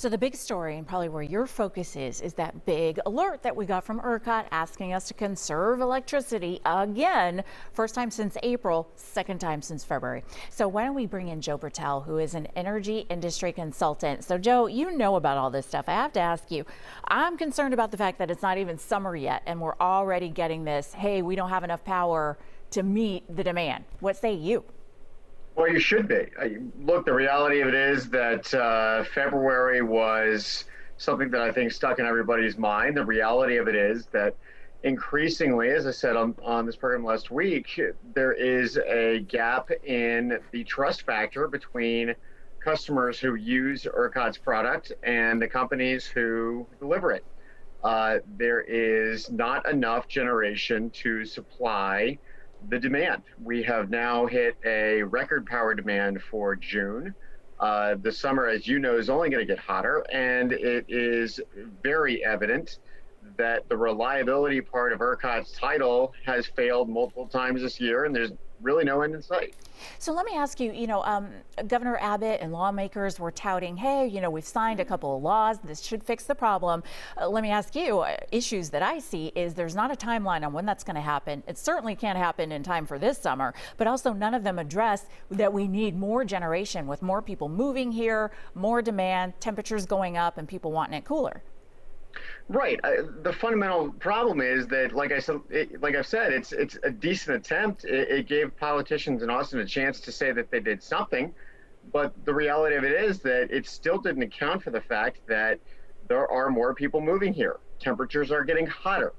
So the big story, and probably where your focus is that big alert that we got from ERCOT asking us to conserve electricity again. First time since April, second time since February. So why don't we bring in Joe Bertel, who is an energy industry consultant. So Joe, you know about all this stuff. I have to ask you, I'm concerned about the fact that it's not even summer yet and we're already getting this, hey, we don't have enough power to meet the demand. What say you? Well, you should be. Look, the reality of it is that February was something that I think stuck in everybody's mind. The reality of it is that increasingly, as I said on this program last week, there is a gap in the trust factor between customers who use ERCOT's product and the companies who deliver it. There is not enough generation to supply the demand. We have now hit a record power demand for June. The summer, as you know, is only going to get hotter, and it is very evident that the reliability part of ERCOT's title has failed multiple times this year, and there's really no end in sight. So let me ask you, Governor Abbott and lawmakers were touting, hey, we've signed a couple of laws. This should fix the problem. Let me ask you, issues that I see is there's not a timeline on when that's going to happen. It certainly can't happen in time for this summer, but also none of them address that we need more generation with more people moving here, more demand, temperatures going up, and people wanting it cooler. Right. The fundamental problem is that, like I've said, it's a decent attempt. It gave politicians in Austin a chance to say that they did something, but the reality of it is that it still didn't account for the fact that there are more people moving here. Temperatures are getting hotter.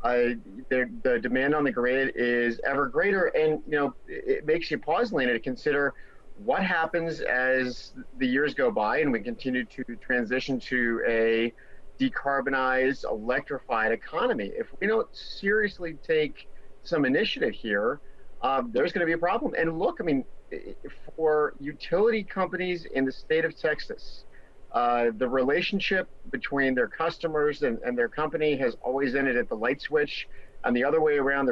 The demand on the grid is ever greater, and it makes you pause, Lena, to consider what happens as the years go by and we continue to transition to a decarbonized, electrified economy. If we don't seriously take some initiative here, there's going to be a problem. And look, I mean, for utility companies in the state of Texas, the relationship between their customers and their company has always ended at the light switch. And the other way around,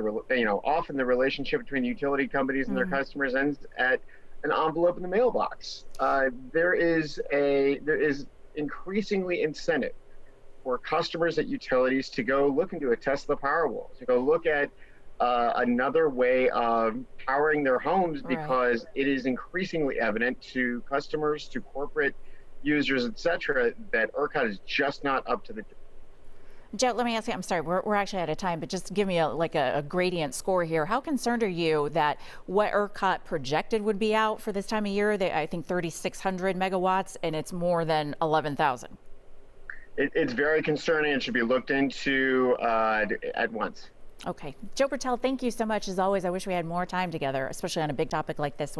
often the relationship between utility companies and their customers ends at an envelope in the mailbox. There is increasingly incentive for customers at utilities to go look into a Tesla Powerwall, to go look at another way of powering their homes, because it is increasingly evident to customers, to corporate users, et cetera, that ERCOT is just not up to the. Joe, let me ask you, I'm sorry, we're actually out of time, but just give me a gradient score here. How concerned are you that what ERCOT projected would be out for this time of year, I think 3,600 megawatts, and it's more than 11,000? It's very concerning and should be looked into at once. Okay. Joe Bertel, thank you so much. As always, I wish we had more time together, especially on a big topic like this one.